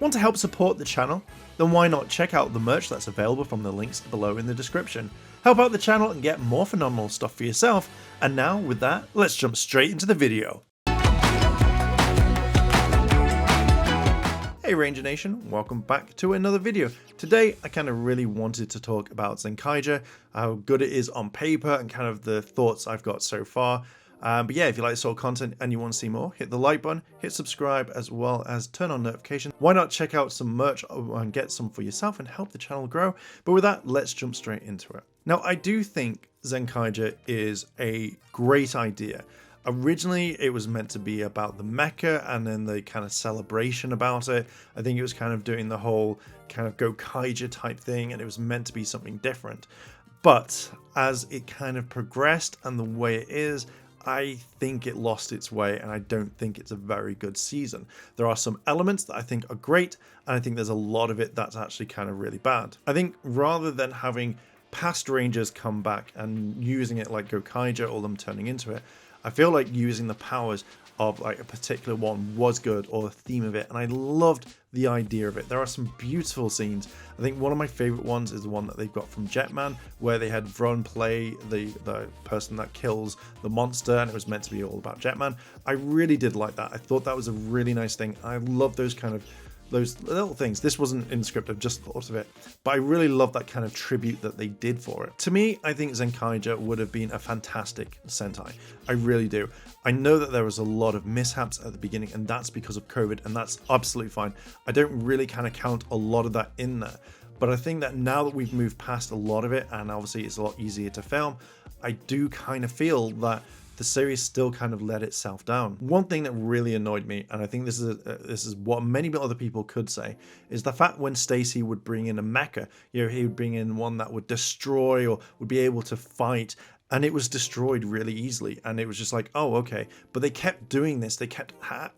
Want to help support the channel? Then why not check out the merch that's available from the links below in the description. Help out the channel and get more phenomenal stuff for yourself. And now with that, let's jump straight into the video. Hey Ranger Nation, welcome back to another video. Today I kind of really wanted to talk about Zenkaiger, how good it is on paper and kind of the thoughts I've got so far. But yeah, if you like this sort of content and you want to see more, hit the like button, hit subscribe, as well as turn on notifications. Why not check out some merch and get some for yourself and help the channel grow? But with that, let's jump straight into it. Now, I do think Zenkaiger is a great idea. Originally, it was meant to be about the mecha and then the kind of celebration about it. I think it was kind of doing the whole kind of Zenkaiger type thing, and it was meant to be something different. But as it kind of progressed and the way it is, I think it lost its way, and I don't think it's a very good season. There are some elements that I think are great, and I think there's a lot of it that's actually kind of really bad. I think rather than having past Rangers come back and using it like Zenkaiger or them turning into it, I feel like using the powers of like a particular one was good, or the theme of it, and I loved the idea of it. There are some beautiful scenes. I think one of my favorite ones is the one that they've got from Jetman, where they had Vron play the person that kills the monster, and it was meant to be all about Jetman. I really did like that. I thought that was a really nice thing. I love those kind of those little things. This wasn't in the script, I've just thought of it, but I really love that kind of tribute that they did for it. To me, I think Zenkaiger would have been a fantastic Sentai. I really do. I know that there was a lot of mishaps at the beginning, and that's because of COVID, and that's absolutely fine. I don't really kind of count a lot of that in there, but I think that now that we've moved past a lot of it, and obviously it's a lot easier to film, I do kind of feel that the series still kind of let itself down. One thing that really annoyed me, and I think this is what many other people could say, is the fact when Stacy would bring in a mecha, he would bring in one that would destroy or would be able to fight, and it was destroyed really easily, and it was just like, oh, okay. But they kept doing this, they kept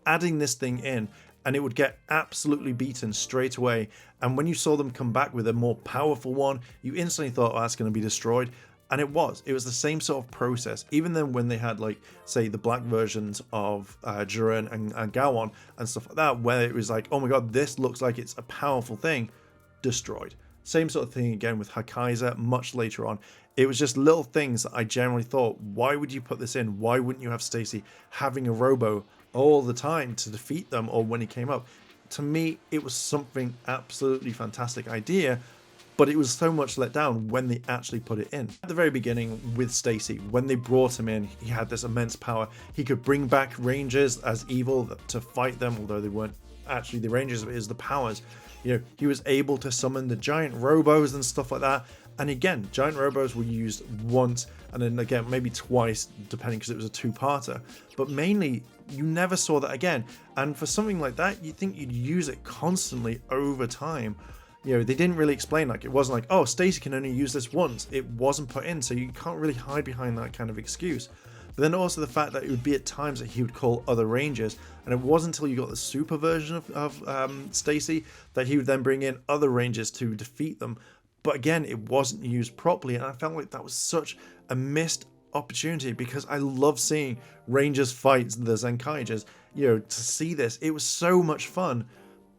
adding this thing in, and it would get absolutely beaten straight away. And when you saw them come back with a more powerful one, you instantly thought, oh, that's going to be destroyed. And it was the same sort of process. Even then when they had, like, say, the black versions of Jiren and Gowon and stuff like that, where it was like, oh my god, this looks like it's a powerful thing, destroyed. Same sort of thing again with Zenkaiger much later on. It was just little things that I generally thought, why would you put this in? Why wouldn't you have Stacy having a robo all the time to defeat them, or when he came up? To me, it was something absolutely fantastic idea, but it was so much let down when they actually put it in. At the very beginning with Stacy, when they brought him in, he had this immense power. He could bring back Rangers as evil to fight them, although they weren't actually the Rangers, it was the powers. He was able to summon the giant robos and stuff like that. And again, giant robos were used once, and then again, maybe twice, depending, because it was a two-parter. But mainly, you never saw that again. And for something like that, you'd think you'd use it constantly over time. They didn't really explain, like, it wasn't like, oh, Stacy can only use this once. It wasn't put in, so you can't really hide behind that kind of excuse. But then also the fact that it would be at times that he would call other Rangers, and it wasn't until you got the super version of Stacy that he would then bring in other Rangers to defeat them. But again, it wasn't used properly, and I felt like that was such a missed opportunity, because I love seeing Rangers fight the Zenkaigers. To see this, it was so much fun.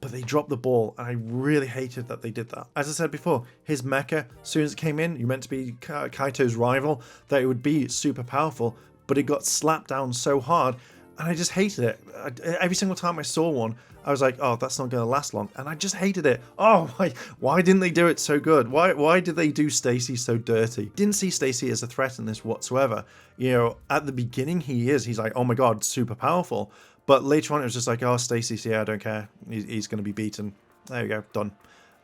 But they dropped the ball, and I really hated that they did that. As I said before, his mecha, as soon as it came in, you meant to be Kaito's rival, that it would be super powerful, but it got slapped down so hard, and I just hated it. Every single time I saw one, I was like, oh, that's not going to last long, and I just hated it. Oh, why didn't they do it so good? Why did they do Stacy so dirty? Didn't see Stacy as a threat in this whatsoever. At the beginning, he's like, oh my god, super powerful. But later on, it was just like, oh, Stacy's here, I don't care. He's going to be beaten. There you go, done.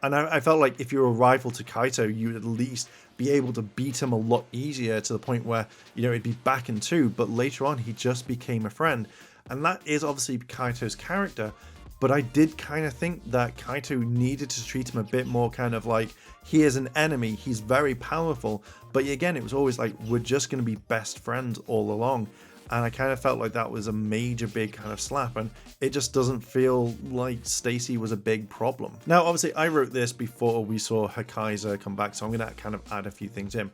And I felt like if you're a rival to Kaito, you'd at least be able to beat him a lot easier, to the point where, it'd be back in two. But later on, he just became a friend. And that is obviously Kaito's character. But I did kind of think that Kaito needed to treat him a bit more kind of like, he is an enemy, he's very powerful. But again, it was always like, we're just going to be best friends all along. And I kind of felt like that was a major big kind of slap, and it just doesn't feel like Stacy was a big problem. Now, obviously, I wrote this before we saw Zenkaiger come back, so I'm going to kind of add a few things in.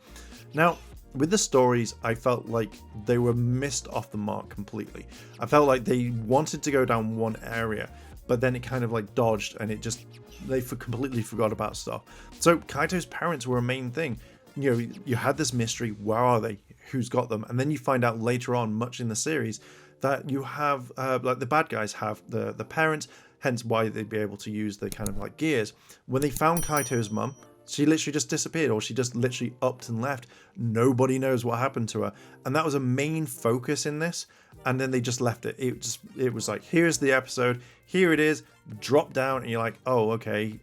Now, with the stories, I felt like they were missed off the mark completely. I felt like they wanted to go down one area, but then it kind of like dodged and it just, they completely forgot about stuff. So Kaito's parents were a main thing. You know, you had this mystery, where are they, who's got them, and then you find out later on, much in the series, that you have like the bad guys have the parents, hence why they'd be able to use the kind of like gears. When they found Kaito's mum, she literally just disappeared, or she just literally upped and left. Nobody knows what happened to her, and that was a main focus in this. And then they just left it. It was like, here's the episode, here it is, drop down, and you're like, oh, okay,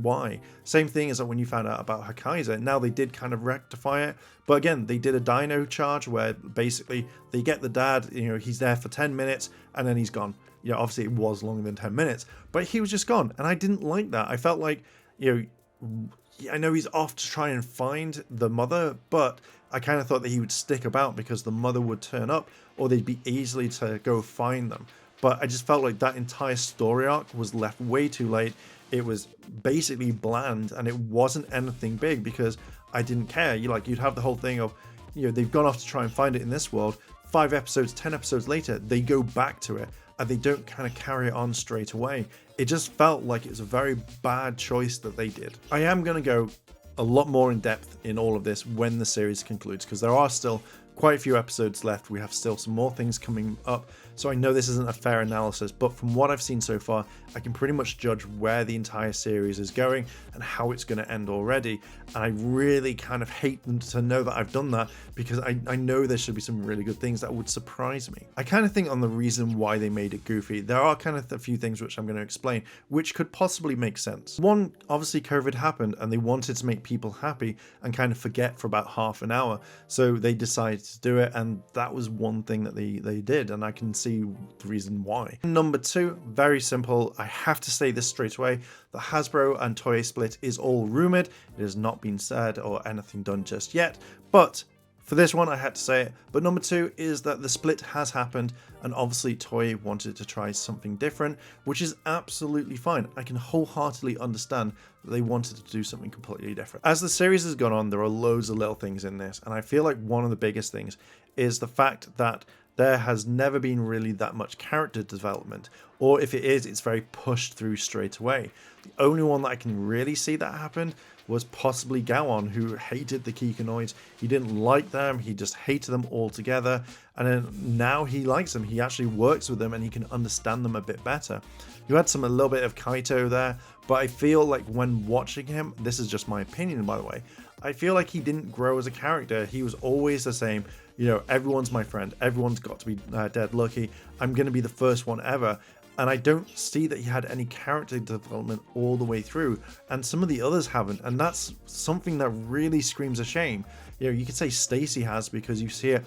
why? Same thing as when you found out about Zenkaiger. Now they did kind of rectify it, but again, they did a dino charge where basically they get the dad, you know, he's there for 10 minutes and then he's gone. You know, obviously it was longer than 10 minutes, but he was just gone, and I didn't like that. I felt like, you know, I know he's off to try and find the mother, but I kind of thought that he would stick about because the mother would turn up, or they'd be easily to go find them. But I just felt like that entire story arc was left way too late. It was basically bland, and it wasn't anything big because I didn't care. You'd have the whole thing of, you know, they've gone off to try and find it in this world. 5 episodes, 10 episodes later, they go back to it, and they don't kind of carry it on straight away. It just felt like it was a very bad choice that they did. I am going to go a lot more in depth in all of this when the series concludes, because there are still quite a few episodes left. We have still some more things coming up, so I know this isn't a fair analysis, but from what I've seen so far, I can pretty much judge where the entire series is going and how it's going to end already. And I really kind of hate to know that I've done that, because I know there should be some really good things that would surprise me. I kind of think on the reason why they made it goofy, there are kind of a few things which I'm going to explain, which could possibly make sense. One, obviously COVID happened and they wanted to make people happy and kind of forget for about half an hour, so they decided to do it, and that was one thing that they did, and I can see the reason why. Number 2, very simple. I have to say this straight away. The Hasbro and Toei split is all rumored. It has not been said or anything done just yet, but for this one, I had to say it. But number 2 is that the split has happened, and obviously Toei wanted to try something different, which is absolutely fine. I can wholeheartedly understand that they wanted to do something completely different. As the series has gone on, there are loads of little things in this, and I feel like one of the biggest things is the fact that there has never been really that much character development, or if it is, it's very pushed through straight away. The only one that I can really see that happened was possibly Gowon, who hated the Kikinoids. He didn't like them, he just hated them altogether, and then now he likes them. He actually works with them and he can understand them a bit better. You had a little bit of Kaito there, but I feel like when watching him, this is just my opinion by the way, I feel like he didn't grow as a character. He was always the same, you know, everyone's my friend, everyone's got to be dead lucky, I'm going to be the first one ever. And I don't see that he had any character development all the way through, and some of the others haven't, and that's something that really screams a shame. You know, you could say Stacy has, because you see it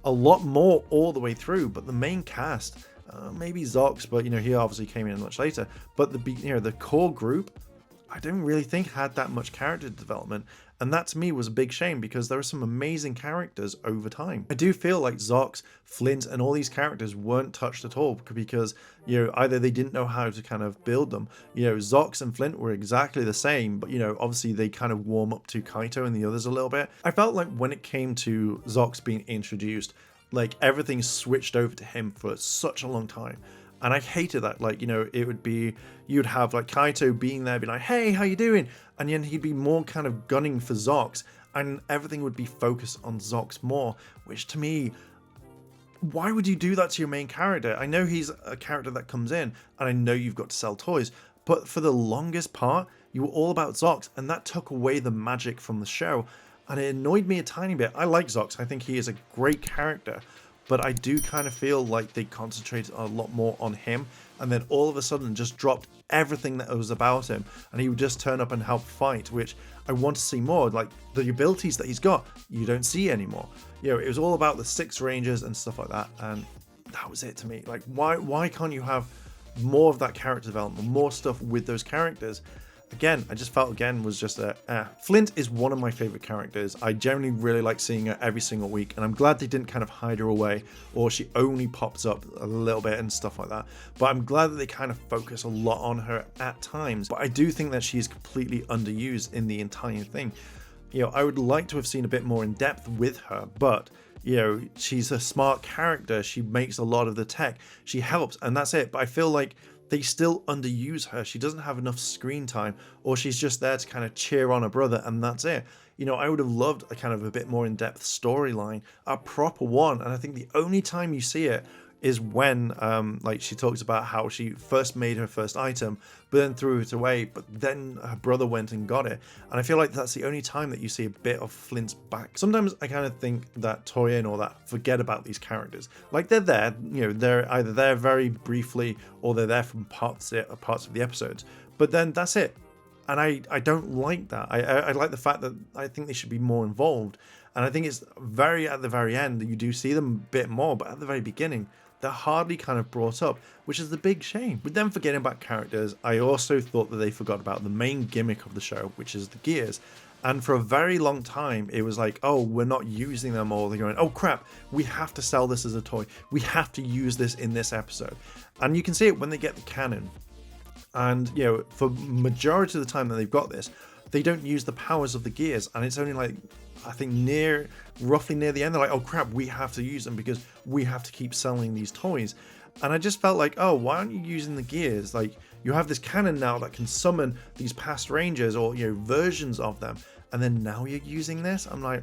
a lot more all the way through, but the main cast, maybe Zox, but you know, he obviously came in much later, but the core group, I don't really think had that much character development, and that to me was a big shame, because there are some amazing characters over time. I do feel like Zox, Flint, and all these characters weren't touched at all, because, you know, either they didn't know how to kind of build them. You know, Zox and Flint were exactly the same, but you know, obviously they kind of warm up to Kaito and the others a little bit. I felt like when it came to Zox being introduced, like everything switched over to him for such a long time. And I hated that. Like, you know, it would be, you'd have like Kaito being there, be like, hey, how you doing? And then he'd be more kind of gunning for Zox, and everything would be focused on Zox more, which to me, why would you do that to your main character? I know he's a character that comes in, and I know you've got to sell toys, but for the longest part, you were all about Zox, and that took away the magic from the show, and it annoyed me a tiny bit. I like Zox. I think he is a great character, but I do kind of feel like they concentrated a lot more on him, and then all of a sudden just dropped everything that was about him, and he would just turn up and help fight, which I want to see more. Like, the abilities that he's got, you don't see anymore. You know, it was all about the 6 Rangers and stuff like that, and that was it to me. Like, why can't you have more of that character development, more stuff with those characters? Again, I just felt was just Flint is one of my favorite characters. I generally really like seeing her every single week, and I'm glad they didn't kind of hide her away, or she only pops up a little bit and stuff like that. But I'm glad that they kind of focus a lot on her at times. But I do think that she is completely underused in the entire thing. You know, I would like to have seen a bit more in depth with her, but you know, she's a smart character. She makes a lot of the tech. She helps, and that's it. But I feel like they still underuse her. She doesn't have enough screen time, or she's just there to kind of cheer on her brother, and that's it. You know, I would have loved a kind of a bit more in-depth storyline, a proper one, and I think the only time you see it is when like she talks about how she first made her first item but then threw it away, but then her brother went and got it, and I feel like that's the only time that you see a bit of Flint's back. Sometimes I kind of think that Toya and all that forget about these characters. Like, they're there, you know, they're either there very briefly or they're there from parts of the episodes, but then that's it. And I don't like that. I like the fact that I think they should be more involved, and I think it's very at the very end that you do see them a bit more, but at the very beginning they're hardly kind of brought up, which is the big shame. With them forgetting about characters, I also thought that they forgot about the main gimmick of the show, which is the gears. And for a very long time, it was like, oh, we're not using them, or they're going, oh crap, we have to sell this as a toy. We have to use this in this episode. And you can see it when they get the cannon. And, you know, for majority of the time that they've got this, they don't use the powers of the gears. And it's only like, I think roughly near the end, they're like, oh crap, we have to use them because we have to keep selling these toys. And I just felt like, oh, why aren't you using the gears? Like, you have this cannon now that can summon these past rangers, or, you know, versions of them, and then now you're using this? I'm like,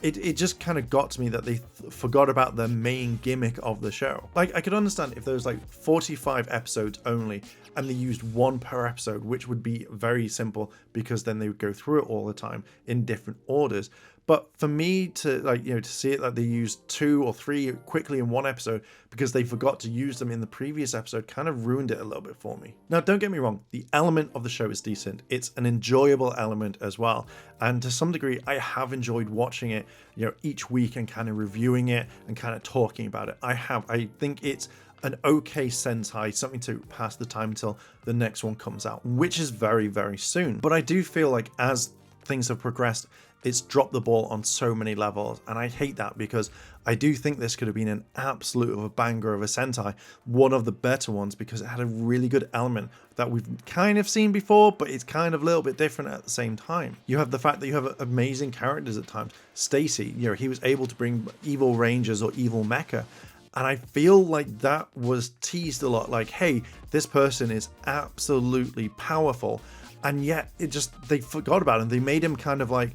It just kind of got to me that they forgot about the main gimmick of the show. Like, I could understand if there was like 45 episodes only and they used one per episode, which would be very simple because then they would go through it all the time in different orders. But for me to, like, you know, to see it that they used 2 or 3 quickly in one episode because they forgot to use them in the previous episode kind of ruined it a little bit for me. Now, don't get me wrong, the element of the show is decent. It's an enjoyable element as well. And to some degree, I have enjoyed watching it, you know, each week and kind of reviewing it and kind of talking about it. I think it's an okay Sentai, something to pass the time until the next one comes out, which is very, very soon. But I do feel like as things have progressed, it's dropped the ball on so many levels, and I hate that because I do think this could have been an absolute of a banger of a Sentai, one of the better ones, because it had a really good element that we've kind of seen before, but it's kind of a little bit different at the same time. You have the fact that you have amazing characters at times. Stacy, you know, he was able to bring evil rangers or evil mecha, and I feel like that was teased a lot, like, hey, this person is absolutely powerful, and yet they forgot about him. They made him kind of like,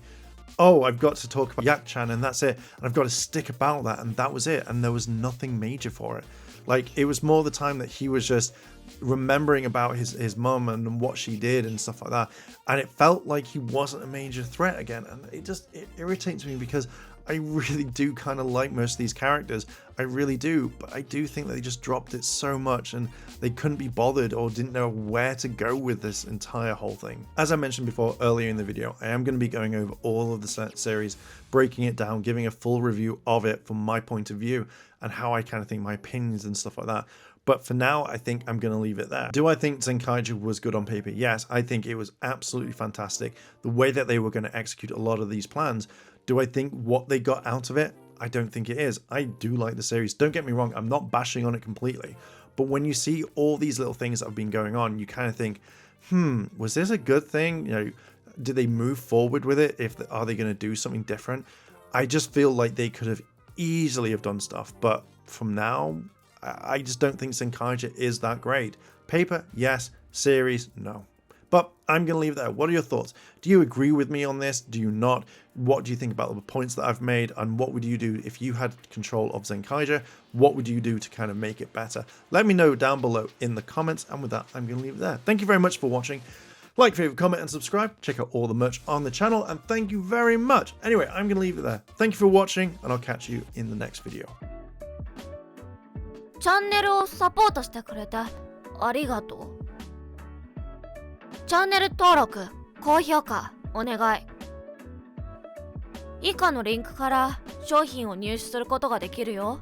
oh, I've got to talk about Yak-chan and that's it, and I've got to stick about that, and that was it, and there was nothing major for it. Like, it was more the time that he was just remembering about his mum and what she did and stuff like that, and it felt like he wasn't a major threat again, and it irritates me because I really do kind of like most of these characters. I really do, but I do think that they just dropped it so much and they couldn't be bothered or didn't know where to go with this entire whole thing. As I mentioned before earlier in the video, I am going to be going over all of the series, breaking it down, giving a full review of it from my point of view and how I kind of think, my opinions and stuff like that. But for now, I think I'm going to leave it there. Do I think Zenkaiger was good on paper? Yes, I think it was absolutely fantastic. The way that they were going to execute a lot of these plans. Do I think what they got out of it? I don't think it is. I do like the series. Don't get me wrong, I'm not bashing on it completely. But when you see all these little things that have been going on, you kind of think, was this a good thing? You know, did they move forward with it? Are they going to do something different? I just feel like they could have easily have done stuff. But from now, I just don't think Zenkaiger is that great. Paper, yes. Series, no. But I'm going to leave it there. What are your thoughts? Do you agree with me on this? Do you not? What do you think about the points that I've made? And what would you do if you had control of Zenkaiger? What would you do to kind of make it better? Let me know down below in the comments. And with that, I'm going to leave it there. Thank you very much for watching. Like, favorite, comment, and subscribe. Check out all the merch on the channel. And thank you very much. Anyway, I'm going to leave it there. Thank you for watching, and I'll catch you in the next video. チャンネルをサポートしてくれてありがとう。チャンネル登録、高評価お願い。以下のリンクから商品を入手することができるよ。